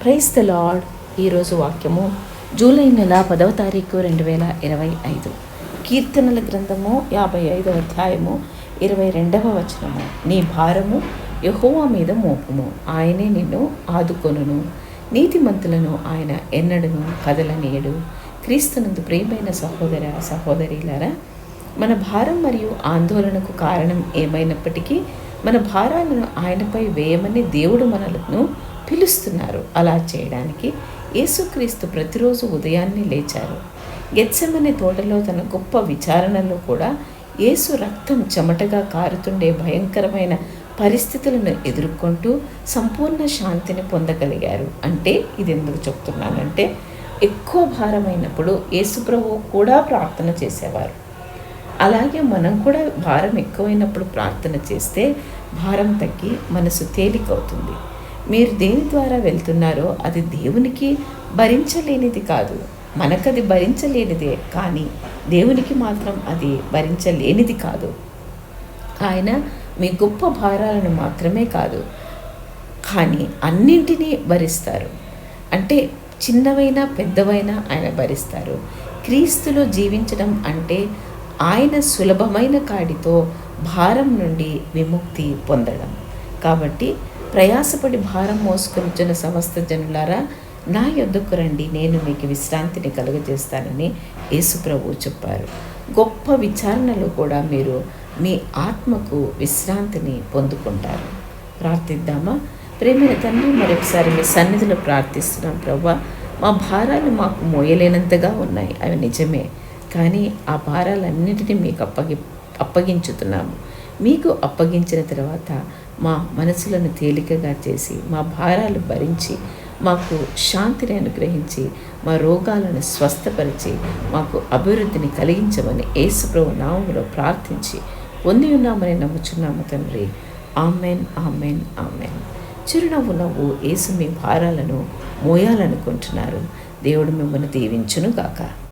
Praise the lord. ఈరోజు వాక్యము July నెల 10వ తారీఖు 2025. కీర్తనల గ్రంథము 55వ అధ్యాయము 22వ వచనము. నీ భారము యెహోవా మీద మోపుము, ఆయనే నిన్ను ఆదుకొనును. నీతిమంతులను ఆయన ఎన్నడను కదలనీయడు. క్రీస్తునందు ప్రియమైన సహోదర సహోదరీలారా, మన భారం మరియు ఆందోళనకు కారణం ఏమైనప్పటికీ మన భారాలను ఆయనపై వేయమని దేవుడు మనలను పిలుస్తున్నారు. అలా చేయడానికి యేసుక్రీస్తు ప్రతిరోజు ఉదయాన్నే లేచారు. గెత్సెమనే తోటలో తన గొప్ప విచారణలో కూడా యేసు రక్తం చెమటగా కారుతుండే భయంకరమైన పరిస్థితులను ఎదుర్కొంటూ సంపూర్ణ శాంతిని పొందగలిగారు. అంటే ఇది ఎందుకు చెప్తున్నానంటే, ఎక్కువ భారమైనప్పుడు యేసు ప్రభువు కూడా ప్రార్థన చేసేవారు. అలాగే మనం కూడా భారం ఎక్కువైనప్పుడు ప్రార్థన చేస్తే భారం తగ్గి మనసు తేలికవుతుంది. మీరు దేని ద్వారా వెళ్తున్నారో అది దేవునికి భరించలేనిది కాదు. మనకది భరించలేనిదే, కానీ దేవునికి మాత్రం అది భరించలేనిది కాదు. ఆయన మీ గొప్ప భారాలను మాత్రమే కాదు, కానీ అన్నింటినీ భరిస్తారు. అంటే చిన్నవైనా పెద్దవైనా ఆయన భరిస్తారు. క్రీస్తులో జీవించడం అంటే ఆయన సులభమైన కాడితో భారం నుండి విముక్తి పొందడం. కాబట్టి ప్రయాసపడి భారం మోసుకొనిచున్న సమస్త జనులారా, నా యొద్దకు రండి, నేను మీకు విశ్రాంతిని కలుగజేస్తానని యేసు ప్రభువు చెప్పారు. గొప్ప విచారణలో కూడా మీరు మీ ఆత్మకు విశ్రాంతిని పొందుకుంటారు. ప్రార్థిద్దామా? ప్రేమైన తండ్రి, మరొకసారి మీ సన్నిధిలో ప్రార్థిస్తున్నాం. ప్రభువా, మా భారాలు మాకు మోయలేనంతగా ఉన్నాయి, అవి నిజమే. కానీ ఆ భారాలన్నిటినీ మీకు అప్పగించుతున్నాము. మీకు అప్పగించిన తర్వాత మా మనసులను తేలికగా చేసి, మా భారాలు భరించి, మాకు శాంతిని అనుగ్రహించి, మా రోగాలను స్వస్థపరిచి, మాకు అభివృద్ధిని కలిగించమని యేసు ప్రభు నామములో ప్రార్థించి పొంది ఉన్నామని నమ్ముచున్నాము తండ్రి. Amen, amen, amen. చిరునవ్వు నవ్వు యేసు మీ భారాలను మోయాలనుకుంటున్నారు. దేవుడు మిమ్మల్ని దీవించును గాక.